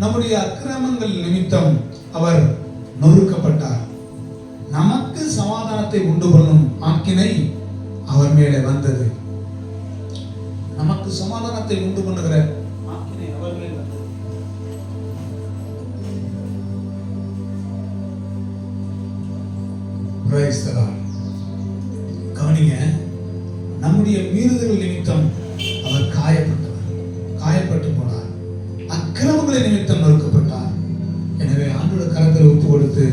நம்முடைய அக்கிரமங்கள் நிமித்தம் அவர் நொறுக்கப்பட்டார். நமக்கு சமாதானத்தை உண்டு பண்ணும் ஆக்கினை அவர் மேலே வந்தது. நமக்கு சமாதானத்தை உண்டு பண்ணுகிற ஆக்கினை அவர் மேலே வந்தது. Praise the Lord. கவனிங்க, நம்முடைய மீறுதல் நிமித்தம் அவர் காயப்பட்டு போனார். அக்கிரமங்களை நிமித்தம் நொறுக்கப்பட்டார். எனவே ஆண்டோட கரத்தில் ஒப்பு கொடுத்து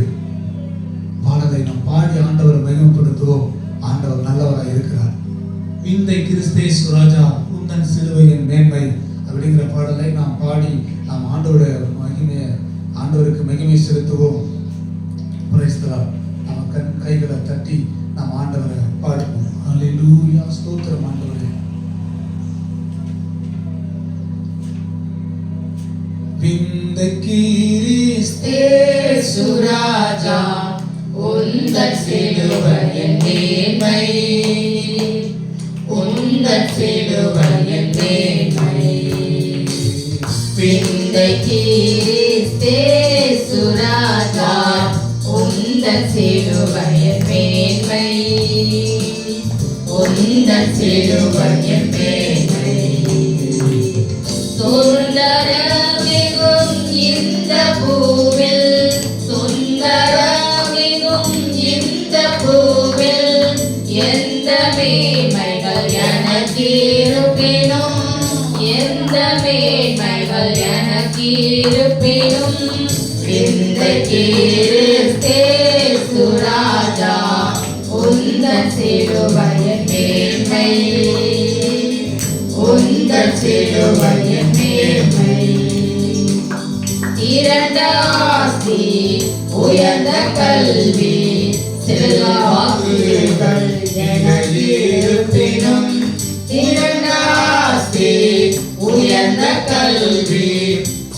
பாடலை நாம் பாடி ஆண்டவரை மகிமைப்படுத்துவோம். ஆண்டவர் நல்லவராக இருக்கிறார். விந்தை கிறிஸ்தேசு ராஜா உந்தன் சிலுவையின் மேன்மை அப்படிங்கிற பாடலை நாம் பாடி நாம் ஆண்டவருக்கு மகிமை செலுத்துவோம். Praise the Lord. நம்ம கைகளை தட்டி நாம் ஆண்டவரை பாடுவோம். ஹல்லேலூயா, ஸ்தோத்திரம் ஆண்டவரே. விந்தை கிறிஸ்தேசு ராஜா உந்தன் சிலுவையின் மேன்மை, உந்தன் சிலுவையின் மேன்மை. விந்தை கிறிஸ்தேசு ராஜா உந்தன் சிலுவையின் மேன்மை, உந்தன் சிலுவையின் மேன்மை. சுந்தரமிகும் இந்த பூவில், சுந்தரமிகும் இந்த பூவில் எந்த மேன்மைகள் எனக்கு இருப்பினும், எந்த மேன்மைகள் எனக்கு இருப்பினும். விந்தை கிறிஸ்தேசு ராஜா உந்தன் சிலுவையின் மேன்மை, உந்தன் சிலுவையின் மேன்மை. திரண்ட ஆஸ்தி, உயர்ந்த கல்வி, செல்வாக்குகள் எனக்கு இருப்பினும், திரண்ட ஆஸ்தி, உயர்ந்த கல்வி,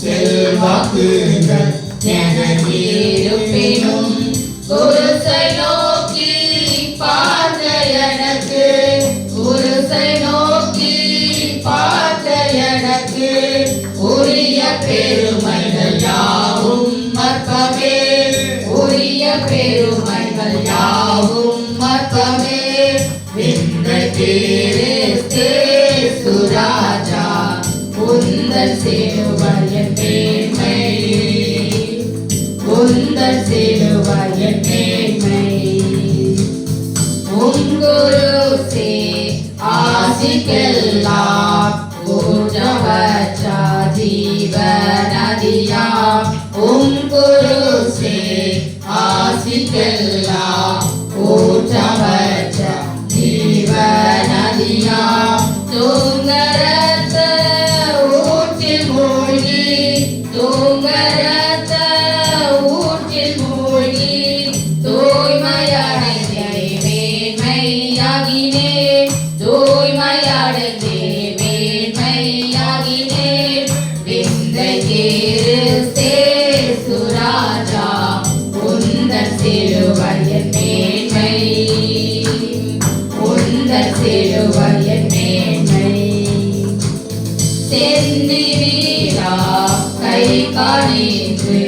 செல்வாக்குகள் எனக்கு இருப்பினும். குருசை நோக்கி பார்த்த எனக்கு, குருசை நோக்கி பார்த்த எனக்கு உரிய பெருமைகள் யாவும் மற்பமே, உரிய பெருமைகள் யாவும் மற்பமே. விந்தை கிறிஸ்தேசு ராஜா உந்தன் சிலுவையின் மேன்மை, உந்தன் சிலுவையின் மேன்மை. உங்குருசே ஆசிக்கெல்லாம் ஊற்றவற்ற ஜீவநதியா, உங்குருசே ஆசிக்கெல்லாம் ஊற்றவற்ற ஜீவநதியா. தூங்கரத்த ஊற்றில் மூழ்கி, தூங்கரத்த ஊற்றில் மூழ்கி தூய்மையடைந்தே மேன்மையாகினேன், தூய்மையடைந்தே மேன்மையாகினேன். விந்தை கிறிஸ்தேசு ராஜா உந்தன் சிலுவையின் மேன்மை, உந்தன் சிலுவையின் மேன்மை. செந்தி வீரா கை காணின்று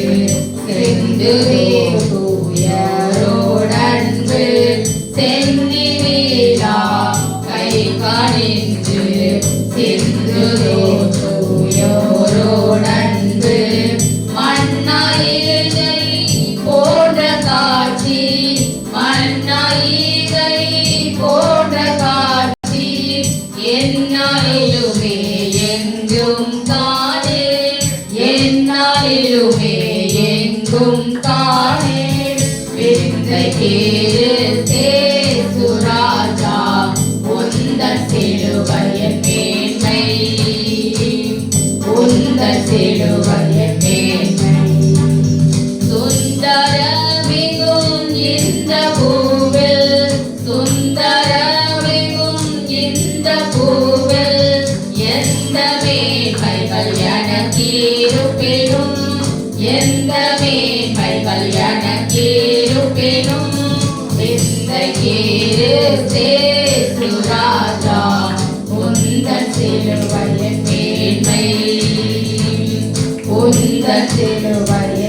செந்துவே தூயரோடன்பு, செந்தி வீரா கை காணின்று செந்துவே தூயோரோடன்பு. மண்ணாயிகை போன்ற காட்சி, மண்ணாயிகை போன்ற காட்சி என்னாலுமே எங்கும் காணே, என்னாலுமே எங்கும் காணே. விந்தை கிறிஸ்தேசு ராஜா உந்தன் சிலுவையின் மேன்மை, உந்தன் சிலுவையின் மேன்மை. சுந்தரமிகும் இந்த பூவில், சுந்தரமிகும் இந்த பூவில் எந்த மேன்மைகள் எனக்கு இருப்பினும், எந்த மேன்மைகள் எனக்கு இருப்பினும். விந்தை கிறிஸ்தேசு ராஜா உந்தன் சிலுவையின் மேன்மை, జీవ సిలువై